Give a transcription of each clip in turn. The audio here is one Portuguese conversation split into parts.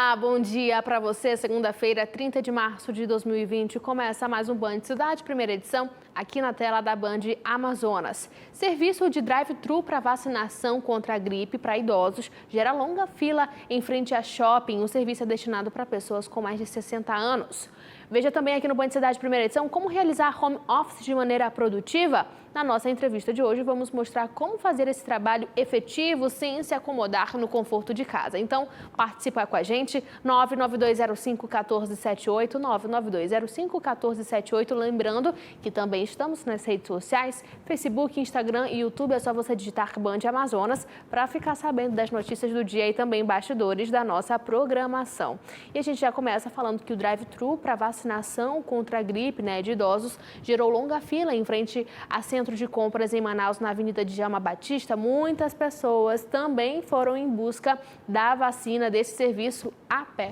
Olá, bom dia para você. Segunda-feira, 30 de março de 2020, começa mais um Band Cidade, primeira edição, aqui na tela da Band Amazonas. Serviço de drive-thru para vacinação contra a gripe para idosos gera longa fila em frente a shopping. O serviço é destinado para pessoas com mais de 60 anos. Veja também aqui no Band Cidade, primeira edição, como realizar home office de maneira produtiva. Na nossa entrevista de hoje, vamos mostrar como fazer esse trabalho efetivo sem se acomodar no conforto de casa. Então, participa com a gente, 99205-1478, 99205-1478. Lembrando que também estamos nas redes sociais, Facebook, Instagram e YouTube. É só você digitar Band Amazonas para ficar sabendo das notícias do dia e também bastidores da nossa programação. E a gente já começa falando que o drive-thru para vacinação contra a gripe, de idosos gerou longa fila em frente a centro de compras em Manaus, na Avenida Djalma Batista. Muitas pessoas também foram em busca da vacina desse serviço a pé.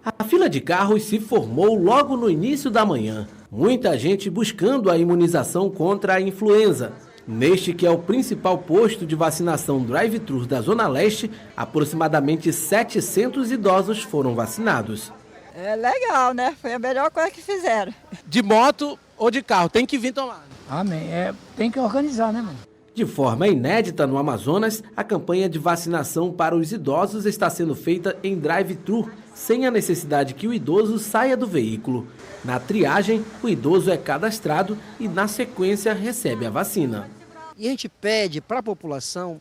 A fila de carros se formou logo no início da manhã. Muita gente buscando a imunização contra a influenza. Neste que é o principal posto de vacinação drive-thru da Zona Leste, aproximadamente 700 idosos foram vacinados. É legal, né? Foi a melhor coisa que fizeram. De moto ou de carro, tem que vir tomar. Amém. Tem que organizar, né, mano? De forma inédita no Amazonas, a campanha de vacinação para os idosos está sendo feita em drive-thru, sem a necessidade que o idoso saia do veículo. Na triagem, o idoso é cadastrado e, na sequência, recebe a vacina. E a gente pede para a população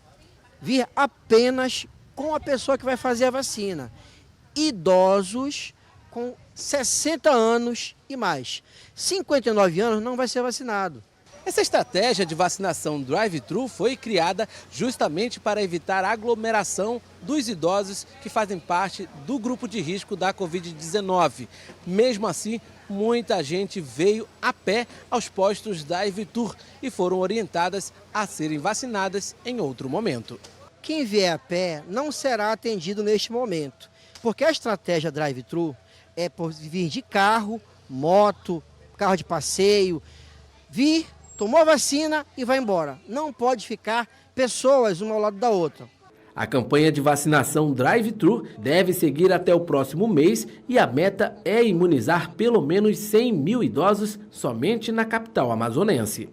vir apenas com a pessoa que vai fazer a vacina. Idosos com 60 anos e mais. 59 anos não vai ser vacinado. Essa estratégia de vacinação drive-thru foi criada justamente para evitar a aglomeração dos idosos que fazem parte do grupo de risco da Covid-19. Mesmo assim, muita gente veio a pé aos postos drive-thru e foram orientadas a serem vacinadas em outro momento. Quem vier a pé não será atendido neste momento, porque a estratégia drive-thru é por vir de carro, moto, carro de passeio, vir, tomou a vacina e vai embora. Não pode ficar pessoas uma ao lado da outra. A campanha de vacinação drive-thru deve seguir até o próximo mês e a meta é imunizar pelo menos 100 mil idosos somente na capital amazonense.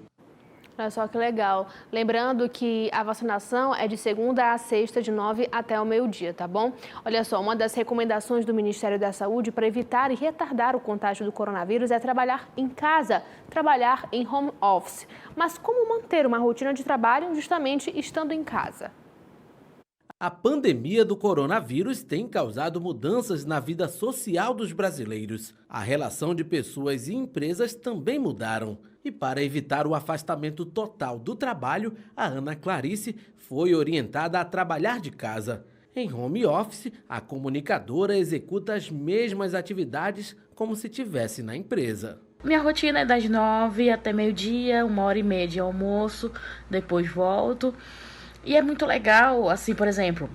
Olha só que legal. Lembrando que a vacinação é de segunda a sexta, de 9 até o meio-dia, tá bom? Olha só, uma das recomendações do Ministério da Saúde para evitar e retardar o contágio do coronavírus é trabalhar em casa, trabalhar em home office. Mas como manter uma rotina de trabalho justamente estando em casa? A pandemia do coronavírus tem causado mudanças na vida social dos brasileiros. A relação de pessoas e empresas também mudaram. E para evitar o afastamento total do trabalho, a Ana Clarice foi orientada a trabalhar de casa. Em home office, a comunicadora executa as mesmas atividades como se estivesse na empresa. Minha rotina é das 9 até meio-dia, 1h30 de almoço, depois volto. E é muito legal, assim, por exemplo,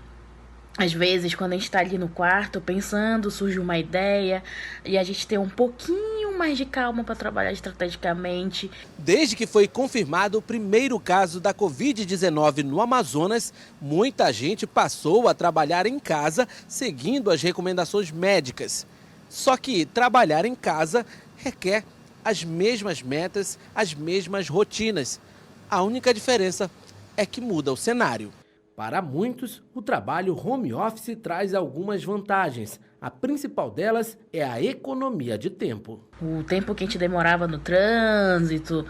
às vezes quando a gente está ali no quarto pensando, surge uma ideia e a gente tem um pouquinho mais de calma para trabalhar estrategicamente. Desde que foi confirmado o primeiro caso da Covid-19 no Amazonas, muita gente passou a trabalhar em casa seguindo as recomendações médicas. Só que trabalhar em casa requer as mesmas metas, as mesmas rotinas. A única diferença é que muda o cenário. Para muitos, o trabalho home office traz algumas vantagens. A principal delas é a economia de tempo. O tempo que a gente demorava no trânsito,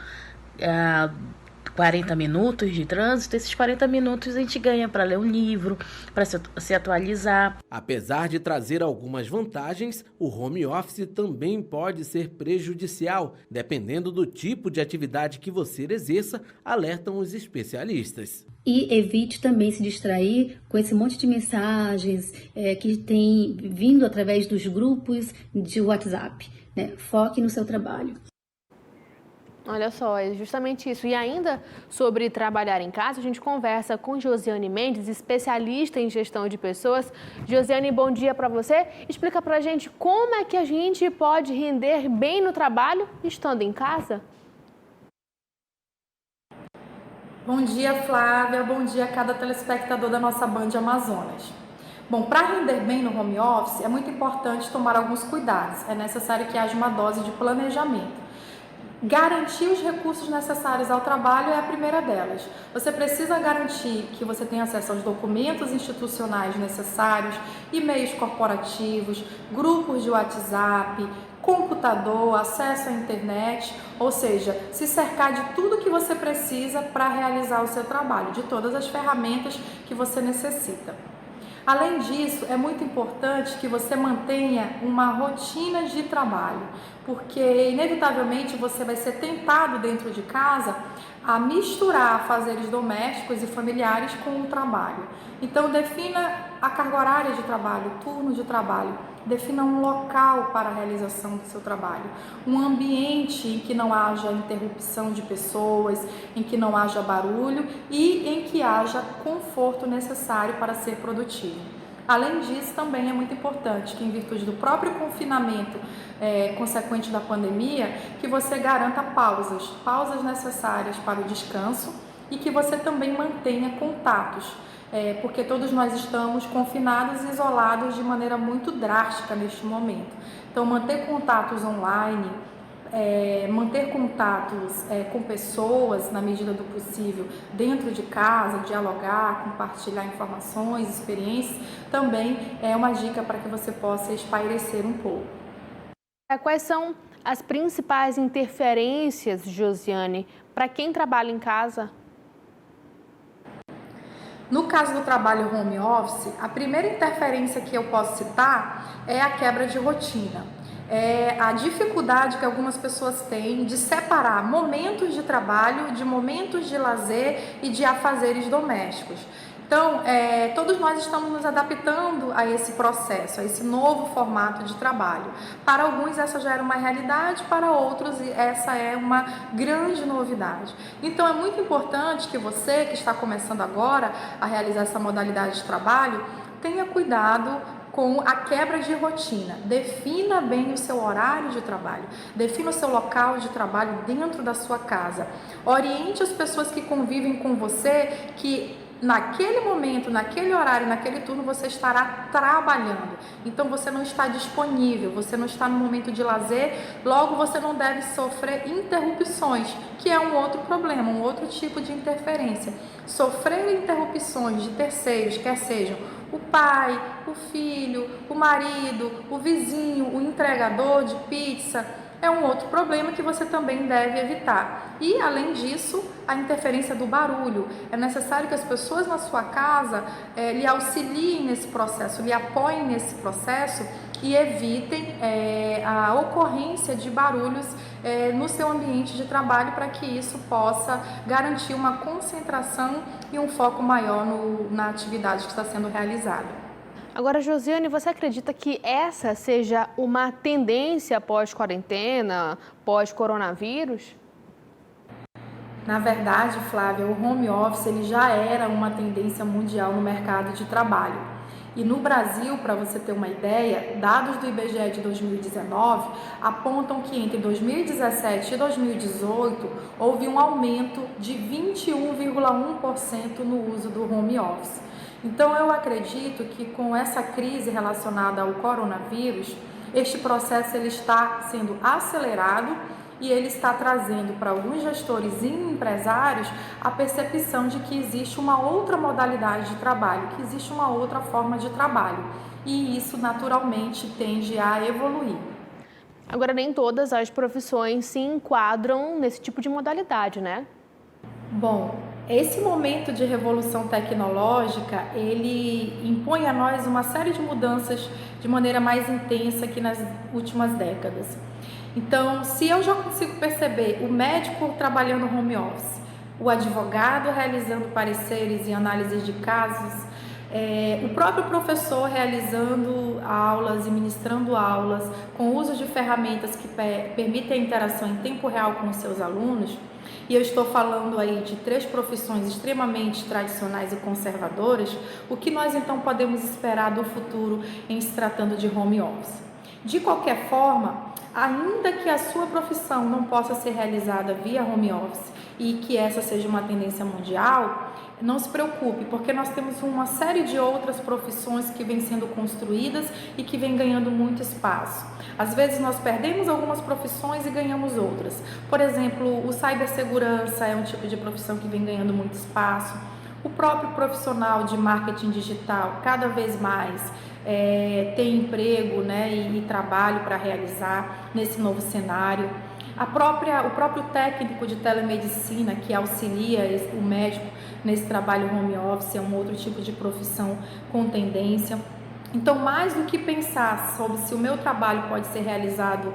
40 minutos de trânsito, esses 40 minutos a gente ganha para ler um livro, para se atualizar. Apesar de trazer algumas vantagens, o home office também pode ser prejudicial, dependendo do tipo de atividade que você exerça, alertam os especialistas. E evite também se distrair com esse monte de mensagens que tem vindo através dos grupos de WhatsApp. Foque no seu trabalho. Olha só, é justamente isso. E ainda sobre trabalhar em casa, a gente conversa com Josiane Mendes, especialista em gestão de pessoas. Josiane, bom dia para você. Explica pra gente como é que a gente pode render bem no trabalho estando em casa. Bom dia, Flávia. Bom dia a cada telespectador da nossa Band Amazonas. Bom, para render bem no home office, é muito importante tomar alguns cuidados. É necessário que haja uma dose de planejamento. Garantir os recursos necessários ao trabalho é a primeira delas. Você precisa garantir que você tem acesso aos documentos institucionais necessários, e-mails corporativos, grupos de WhatsApp, computador, acesso à internet, ou seja, se cercar de tudo que você precisa para realizar o seu trabalho, de todas as ferramentas que você necessita. Além disso, é muito importante que você mantenha uma rotina de trabalho, porque inevitavelmente você vai ser tentado dentro de casa a misturar afazeres domésticos e familiares com o trabalho. Então, defina a carga horária de trabalho, o turno de trabalho, defina um local para a realização do seu trabalho, um ambiente em que não haja interrupção de pessoas, em que não haja barulho e em que haja conforto necessário para ser produtivo. Além disso, também é muito importante que, em virtude do próprio confinamento consequente da pandemia, que você garanta pausas necessárias para o descanso e que você também mantenha contatos, porque todos nós estamos confinados e isolados de maneira muito drástica neste momento. Então, manter contatos online, manter contatos com pessoas na medida do possível dentro de casa, dialogar, compartilhar informações, experiências, também é uma dica para que você possa espairecer um pouco. Quais são as principais interferências, Josiane, para quem trabalha em casa? No caso do trabalho home office, a primeira interferência que eu posso citar é a quebra de rotina. É a dificuldade que algumas pessoas têm de separar momentos de trabalho de momentos de lazer e de afazeres domésticos. Então, todos nós estamos nos adaptando a esse processo, a esse novo formato de trabalho. Para alguns essa já era uma realidade, para outros essa é uma grande novidade. Então, é muito importante que você que está começando agora a realizar essa modalidade de trabalho, tenha cuidado com a quebra de rotina. Defina bem o seu horário de trabalho, defina o seu local de trabalho dentro da sua casa. Oriente as pessoas que convivem com você que naquele momento, naquele horário, naquele turno você estará trabalhando. Então você não está disponível, você não está no momento de lazer, logo você não deve sofrer interrupções, que é um outro problema, um outro tipo de interferência. Sofrer interrupções de terceiros, quer sejam o pai, o filho, o marido, o vizinho, o entregador de pizza, é um outro problema que você também deve evitar. E, além disso, a interferência do barulho. É necessário que as pessoas na sua casa lhe auxiliem nesse processo, lhe apoiem nesse processo e evitem a ocorrência de barulhos no seu ambiente de trabalho para que isso possa garantir uma concentração e um foco maior na atividade que está sendo realizada. Agora, Josiane, você acredita que essa seja uma tendência pós-quarentena, pós-coronavírus? Na verdade, Flávia, o home office ele já era uma tendência mundial no mercado de trabalho. E no Brasil, para você ter uma ideia, dados do IBGE de 2019 apontam que entre 2017 e 2018 houve um aumento de 21,1% no uso do home office. Então, eu acredito que com essa crise relacionada ao coronavírus, este processo ele está sendo acelerado e ele está trazendo para alguns gestores e empresários a percepção de que existe uma outra modalidade de trabalho, que existe uma outra forma de trabalho. E isso, naturalmente, tende a evoluir. Agora, nem todas as profissões se enquadram nesse tipo de modalidade, né? Bom, esse momento de revolução tecnológica, ele impõe a nós uma série de mudanças de maneira mais intensa que nas últimas décadas. Então, se eu já consigo perceber o médico trabalhando home office, o advogado realizando pareceres e análises de casos, o próprio professor realizando aulas e ministrando aulas com o uso de ferramentas que permitem a interação em tempo real com os seus alunos, e eu estou falando aí de 3 profissões extremamente tradicionais e conservadoras, o que nós então podemos esperar do futuro em se tratando de home office? De qualquer forma, ainda que a sua profissão não possa ser realizada via home office e que essa seja uma tendência mundial, não se preocupe, porque nós temos uma série de outras profissões que vêm sendo construídas e que vêm ganhando muito espaço. Às vezes nós perdemos algumas profissões e ganhamos outras. Por exemplo, o cibersegurança é um tipo de profissão que vem ganhando muito espaço. O próprio profissional de marketing digital, cada vez mais, tem emprego, né, e trabalho para realizar nesse novo cenário. O próprio técnico de telemedicina que auxilia o médico nesse trabalho home office é um outro tipo de profissão com tendência. Então, mais do que pensar sobre se o meu trabalho pode ser realizado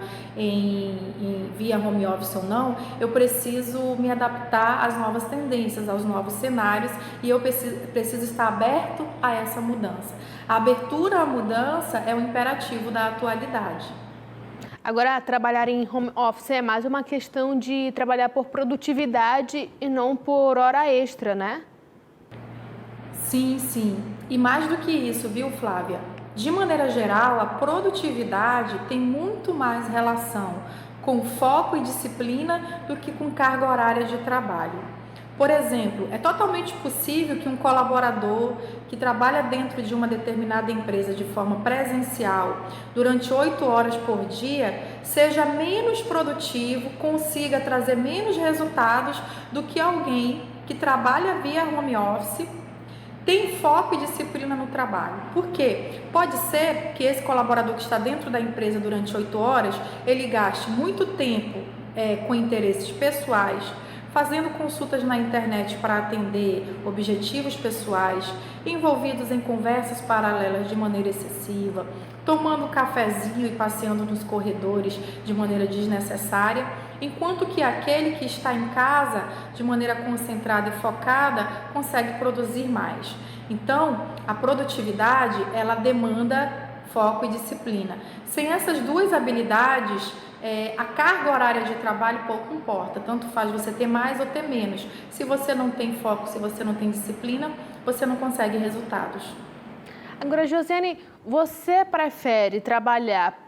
via home office ou não, eu preciso me adaptar às novas tendências, aos novos cenários, e eu preciso estar aberto a essa mudança. A abertura à mudança é um imperativo da atualidade. Agora, trabalhar em home office é mais uma questão de trabalhar por produtividade e não por hora extra, né? Sim, sim. E mais do que isso, viu, Flávia? De maneira geral, a produtividade tem muito mais relação com foco e disciplina do que com carga horária de trabalho. Por exemplo, é totalmente possível que um colaborador que trabalha dentro de uma determinada empresa de forma presencial durante 8 horas por dia seja menos produtivo, consiga trazer menos resultados do que alguém que trabalha via home office, tem foco e disciplina no trabalho. Por quê? Pode ser que esse colaborador que está dentro da empresa durante 8 horas, ele gaste muito tempo com interesses pessoais, fazendo consultas na internet para atender objetivos pessoais, envolvidos em conversas paralelas de maneira excessiva, tomando cafezinho e passeando nos corredores de maneira desnecessária, enquanto que aquele que está em casa, de maneira concentrada e focada, consegue produzir mais. Então, a produtividade, ela demanda foco e disciplina. Sem essas duas habilidades, a carga horária de trabalho pouco importa, tanto faz você ter mais ou ter menos. Se você não tem foco, se você não tem disciplina, você não consegue resultados. Agora, Josiane, você prefere trabalhar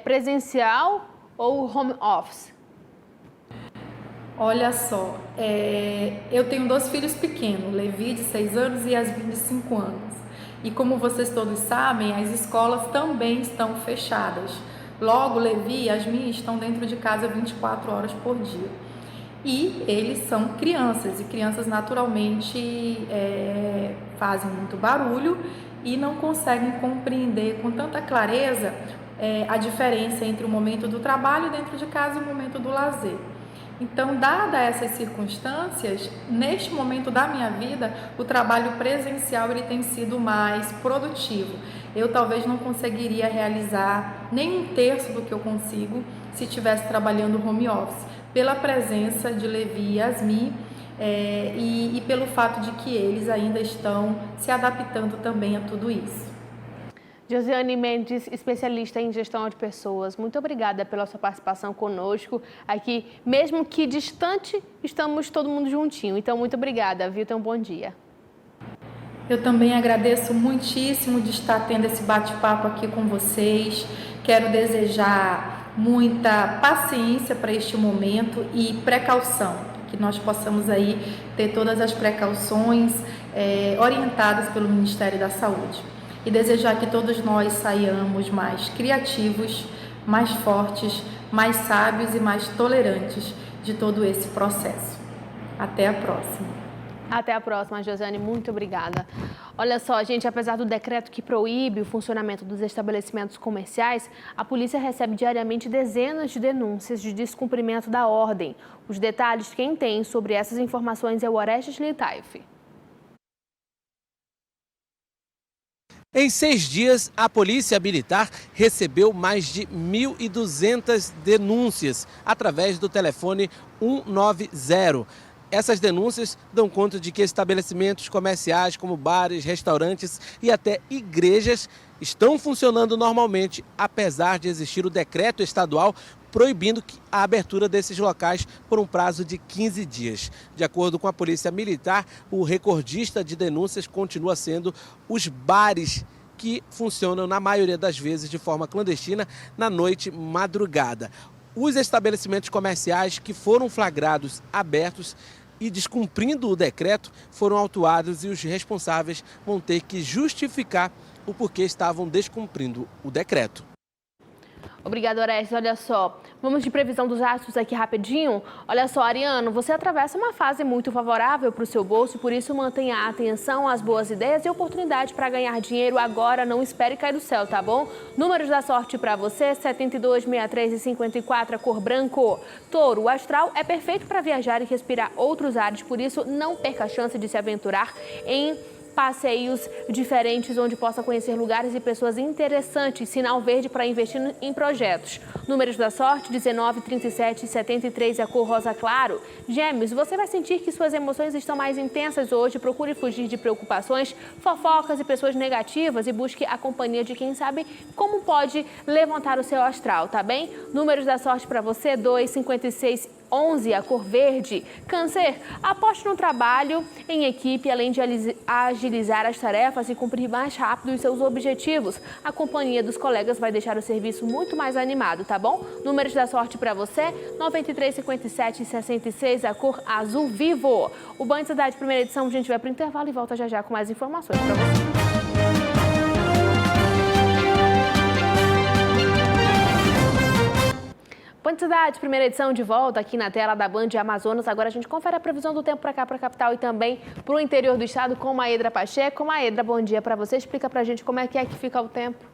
presencial ou home office? Olha só, eu tenho 2 filhos pequenos, Levi de 6 anos e Yasmin de 5 anos. E como vocês todos sabem, as escolas também estão fechadas. Logo, Levi e Yasmin estão dentro de casa 24 horas por dia. E eles são crianças, e crianças naturalmente fazem muito barulho e não conseguem compreender com tanta clareza a diferença entre o momento do trabalho dentro de casa e o momento do lazer. Então, dadas essas circunstâncias, neste momento da minha vida, o trabalho presencial ele tem sido mais produtivo. Eu talvez não conseguiria realizar nem 1/3 do que eu consigo se estivesse trabalhando home office, pela presença de Levi e Yasmin e pelo fato de que eles ainda estão se adaptando também a tudo isso. Josiane Mendes, especialista em gestão de pessoas, muito obrigada pela sua participação conosco aqui. Mesmo que distante, estamos todo mundo juntinho. Então, muito obrigada, viu? Então, bom dia. Eu também agradeço muitíssimo de estar tendo esse bate-papo aqui com vocês. Quero desejar muita paciência para este momento e precaução, que nós possamos aí ter todas as precauções orientadas pelo Ministério da Saúde. E desejar que todos nós saiamos mais criativos, mais fortes, mais sábios e mais tolerantes de todo esse processo. Até a próxima. Até a próxima, Josiane. Muito obrigada. Olha só, gente, apesar do decreto que proíbe o funcionamento dos estabelecimentos comerciais, a polícia recebe diariamente dezenas de denúncias de descumprimento da ordem. Os detalhes, quem tem sobre essas informações é o Orestes Litaif. Em 6 dias, a Polícia Militar recebeu mais de 1.200 denúncias através do telefone 190. Essas denúncias dão conta de que estabelecimentos comerciais como bares, restaurantes e até igrejas estão funcionando normalmente, apesar de existir o decreto estadual proibindo a abertura desses locais por um prazo de 15 dias. De acordo com a Polícia Militar, o recordista de denúncias continua sendo os bares, que funcionam na maioria das vezes de forma clandestina na noite madrugada. Os estabelecimentos comerciais que foram flagrados abertos e descumprindo o decreto foram autuados e os responsáveis vão ter que justificar o porquê estavam descumprindo o decreto. Obrigada, Orestes. Olha só, vamos de previsão dos astros aqui rapidinho. Olha só, Ariano, você atravessa uma fase muito favorável para o seu bolso, por isso mantenha atenção às boas ideias e oportunidade para ganhar dinheiro agora. Não espere cair do céu, tá bom? Números da sorte para você, 72, 63 e 54, a cor branco. Touro, o astral é perfeito para viajar e respirar outros ares, por isso não perca a chance de se aventurar em passeios diferentes onde possa conhecer lugares e pessoas interessantes. Sinal verde para investir em projetos. Números da sorte, 19, 37 e 73, a cor rosa claro. Gêmeos, você vai sentir que suas emoções estão mais intensas hoje. Procure fugir de preocupações, fofocas e pessoas negativas e busque a companhia de quem sabe como pode levantar o seu astral, tá bem? Números da sorte para você, 2, 56 11, a cor verde. Câncer, aposte no trabalho em equipe, além de agilizar as tarefas e cumprir mais rápido os seus objetivos. A companhia dos colegas vai deixar o serviço muito mais animado, tá bom? Números da sorte para você, 93, 57 e 66, a cor azul vivo. O Band Cidade primeira edição, a gente vai para o intervalo e volta já já com mais informações para você. Band Cidade, primeira edição de volta aqui na tela da Band Amazonas. Agora a gente confere a previsão do tempo para cá, para a capital e também para o interior do estado com Maedra Pacheco. Maedra, bom dia para você. Explica para a gente como é que fica o tempo.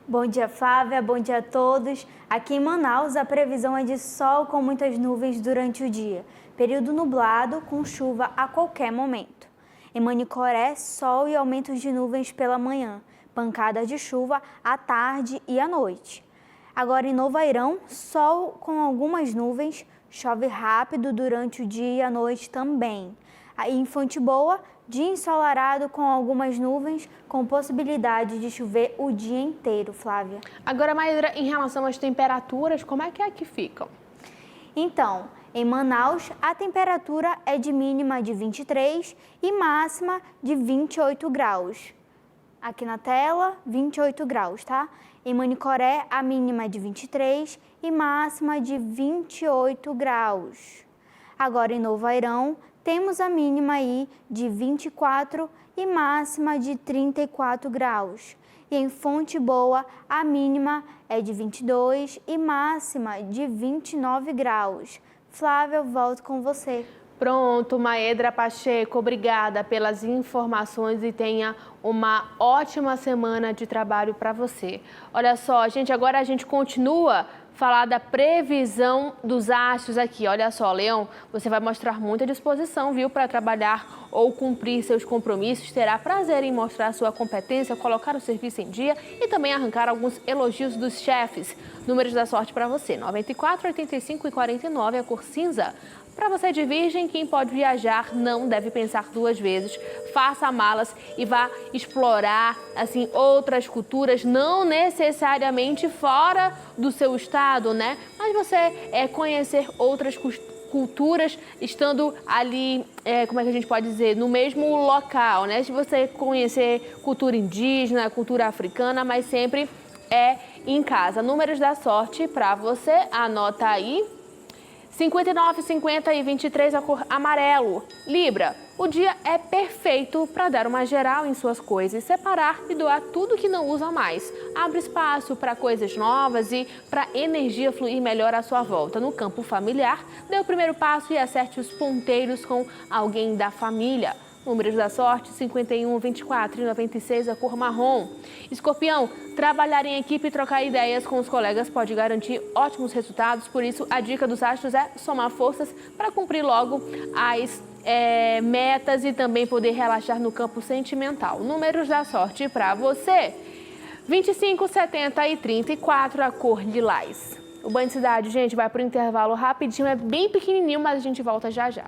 Bom dia, Flávia. Bom dia a todos. Aqui em Manaus, a previsão é de sol com muitas nuvens durante o dia. Período nublado com chuva a qualquer momento. Em Manicoré, sol e aumentos de nuvens pela manhã. Pancadas de chuva à tarde e à noite. Agora em Novo Airão, sol com algumas nuvens, chove rápido durante o dia e a noite também. Aí em Fonte Boa, dia ensolarado com algumas nuvens, com possibilidade de chover o dia inteiro, Flávia. Agora, Maedra, em relação às temperaturas, como é que ficam? Então, em Manaus, a temperatura é de mínima de 23 e máxima de 28 graus. Aqui na tela, 28 graus, tá? Em Manicoré, a mínima é de 23 e máxima de 28 graus. Agora, em Novo Airão, temos a mínima aí de 24 e máxima de 34 graus. E em Fonte Boa, a mínima é de 22 e máxima de 29 graus. Flávia, eu volto com você. Pronto, Maedra Pacheco, obrigada pelas informações e tenha uma ótima semana de trabalho para você. Olha só, gente, agora a gente continua falar da previsão dos astros aqui. Olha só, Leão, você vai mostrar muita disposição, viu, para trabalhar ou cumprir seus compromissos. Terá prazer em mostrar sua competência, colocar o serviço em dia e também arrancar alguns elogios dos chefes. Números da sorte para você, 94, 85 e 49, a cor cinza. Para você de Virgem, quem pode viajar não deve pensar duas vezes. Faça malas e vá explorar assim outras culturas, não necessariamente fora do seu estado, né? Mas você conhecer outras culturas estando ali, como é que a gente pode dizer, no mesmo local, né? Se você conhecer cultura indígena, cultura africana, mas sempre em casa. Números da sorte para você, anota aí. 59, 50 e 23, a cor amarelo. Libra, o dia é perfeito para dar uma geral em suas coisas, separar e doar tudo que não usa mais. Abre espaço para coisas novas e para energia fluir melhor à sua volta. No campo familiar, dê o primeiro passo e acerte os ponteiros com alguém da família. Números da sorte, 51, 24 e 96, a cor marrom. Escorpião, trabalhar em equipe e trocar ideias com os colegas pode garantir ótimos resultados. Por isso, a dica dos astros é somar forças para cumprir logo as metas e também poder relaxar no campo sentimental. Números da sorte para você, 25, 70 e 34, a cor lilás. O Band Cidade, gente, vai para o intervalo rapidinho, é bem pequenininho, mas a gente volta já já.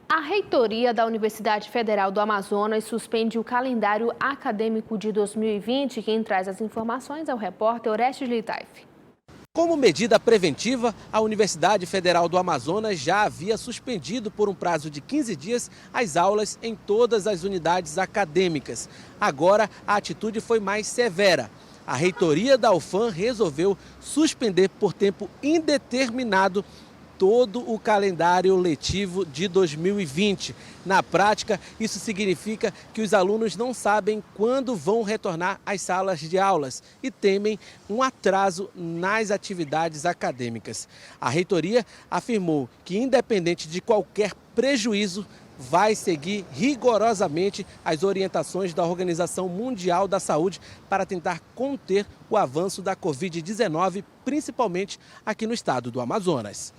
A reitoria da Universidade Federal do Amazonas suspende o calendário acadêmico de 2020. Quem traz as informações é o repórter Orestes Litaif. Como medida preventiva, a Universidade Federal do Amazonas já havia suspendido por um prazo de 15 dias as aulas em todas as unidades acadêmicas. Agora, a atitude foi mais severa. A reitoria da UFAM resolveu suspender por tempo indeterminado todo o calendário letivo de 2020. Na prática, isso significa que os alunos não sabem quando vão retornar às salas de aulas e temem um atraso nas atividades acadêmicas. A reitoria afirmou que, independente de qualquer prejuízo, vai seguir rigorosamente as orientações da Organização Mundial da Saúde para tentar conter o avanço da Covid-19, principalmente aqui no estado do Amazonas.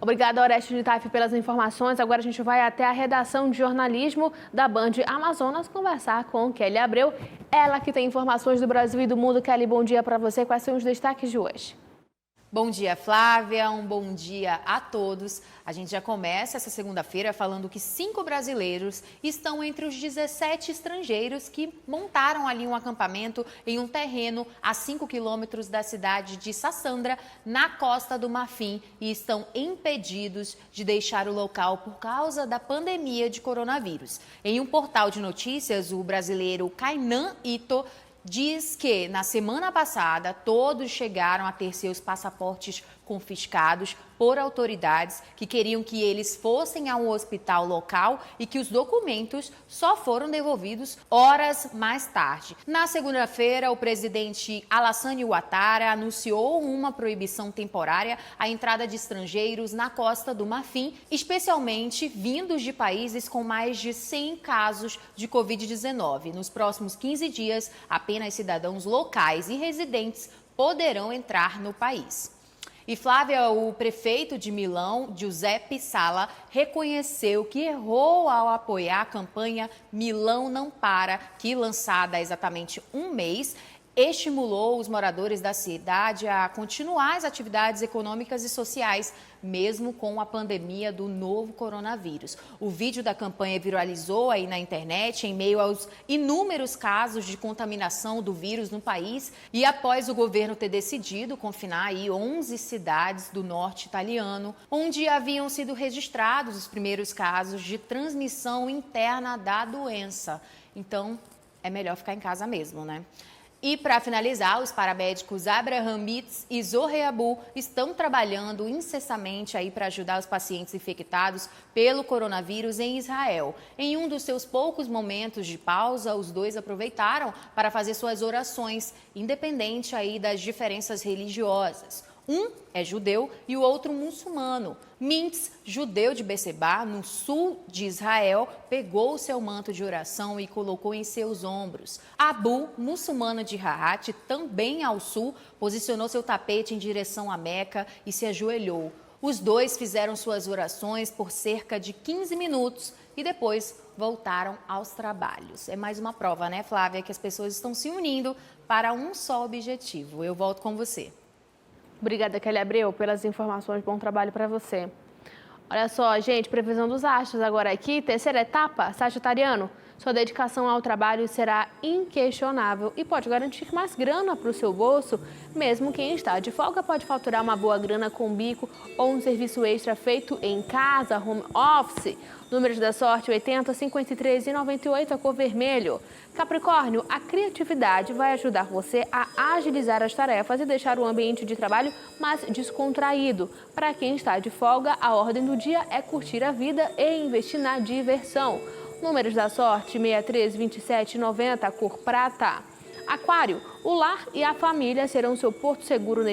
Obrigada, Oreste de Taife, pelas informações. Agora a gente vai até a redação de jornalismo da Band Amazonas conversar com Kelly Abreu. Ela que tem informações do Brasil e do mundo. Kelly, bom dia para você. Quais são os destaques de hoje? Bom dia, Flávia. Um bom dia a todos. A gente já começa essa segunda-feira falando que 5 brasileiros estão entre os 17 estrangeiros que montaram ali um acampamento em um terreno a 5 quilômetros da cidade de Sassandra, na Costa do Marfim, e estão impedidos de deixar o local por causa da pandemia de coronavírus. Em um portal de notícias, o brasileiro Kainan Ito diz que na semana passada todos chegaram a ter seus passaportes confiscados por autoridades que queriam que eles fossem a um hospital local e que os documentos só foram devolvidos horas mais tarde. Na segunda-feira, o presidente Alassane Ouattara anunciou uma proibição temporária à entrada de estrangeiros na Costa do Marfim, especialmente vindos de países com mais de 100 casos de Covid-19. Nos próximos 15 dias, apenas cidadãos locais e residentes poderão entrar no país. E Flávia, o prefeito de Milão, Giuseppe Sala, reconheceu que errou ao apoiar a campanha Milão Não Para, que, lançada há exatamente um mês, estimulou os moradores da cidade a continuar as atividades econômicas e sociais, mesmo com a pandemia do novo coronavírus. O vídeo da campanha viralizou aí na internet em meio aos inúmeros casos de contaminação do vírus no país e após o governo ter decidido confinar aí 11 cidades do norte italiano, onde haviam sido registrados os primeiros casos de transmissão interna da doença. Então, é melhor ficar em casa mesmo, né? E, para finalizar, os paramédicos Abraham Mitz e Zohre Abu estão trabalhando incessantemente aí para ajudar os pacientes infectados pelo coronavírus em Israel. Em um dos seus poucos momentos de pausa, os dois aproveitaram para fazer suas orações, independente aí das diferenças religiosas. Um é judeu e o outro muçulmano. Mintz, judeu de Becebá, no sul de Israel, pegou seu manto de oração e colocou em seus ombros. Abu, muçulmano de Rahat, também ao sul, posicionou seu tapete em direção a Meca e se ajoelhou. Os dois fizeram suas orações por cerca de 15 minutos e depois voltaram aos trabalhos. É mais uma prova, né, Flávia, que as pessoas estão se unindo para um só objetivo. Eu volto com você. Obrigada, Kelly Abreu, pelas informações. Bom trabalho para você. Olha só, gente, previsão dos astros agora aqui. Terceira etapa, Sagitariano. Sua dedicação ao trabalho será inquestionável e pode garantir mais grana para o seu bolso. Mesmo quem está de folga pode faturar uma boa grana com bico ou um serviço extra feito em casa, home office. Números da sorte: 80, 53 e 98, a cor vermelho. Capricórnio, a criatividade vai ajudar você a agilizar as tarefas e deixar o ambiente de trabalho mais descontraído. Para quem está de folga, a ordem do dia é curtir a vida e investir na diversão. Números da sorte: 63, 27 e 90, a cor prata. Aquário, o lar e a família serão seu porto seguro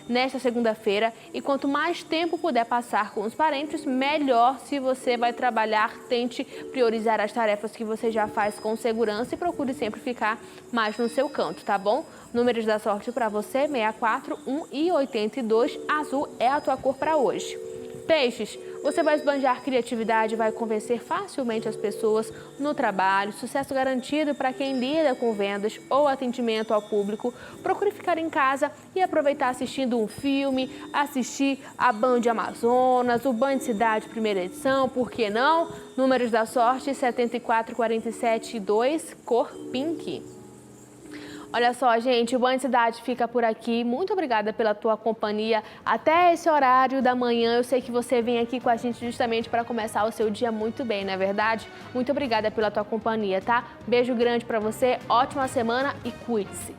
nesta segunda-feira e quanto mais tempo puder passar com os parentes, melhor. Se você vai trabalhar, tente priorizar as tarefas que você já faz com segurança e procure sempre ficar mais no seu canto, tá bom? Números da sorte para você: 64, 1 e 82, azul é a tua cor para hoje. Peixes, você vai esbanjar criatividade e vai convencer facilmente as pessoas no trabalho. Sucesso garantido para quem lida com vendas ou atendimento ao público. Procure ficar em casa e aproveitar assistindo um filme, assistir a Band Amazonas, o Band Cidade primeira edição, por que não? Números da sorte: 74, 47 e 2, cor pink. Olha só, gente, o Band Cidade fica por aqui. Muito obrigada pela tua companhia até esse horário da manhã. Eu sei que você vem aqui com a gente justamente para começar o seu dia muito bem, não é verdade? Muito obrigada pela tua companhia, tá? Beijo grande para você, ótima semana e cuide-se.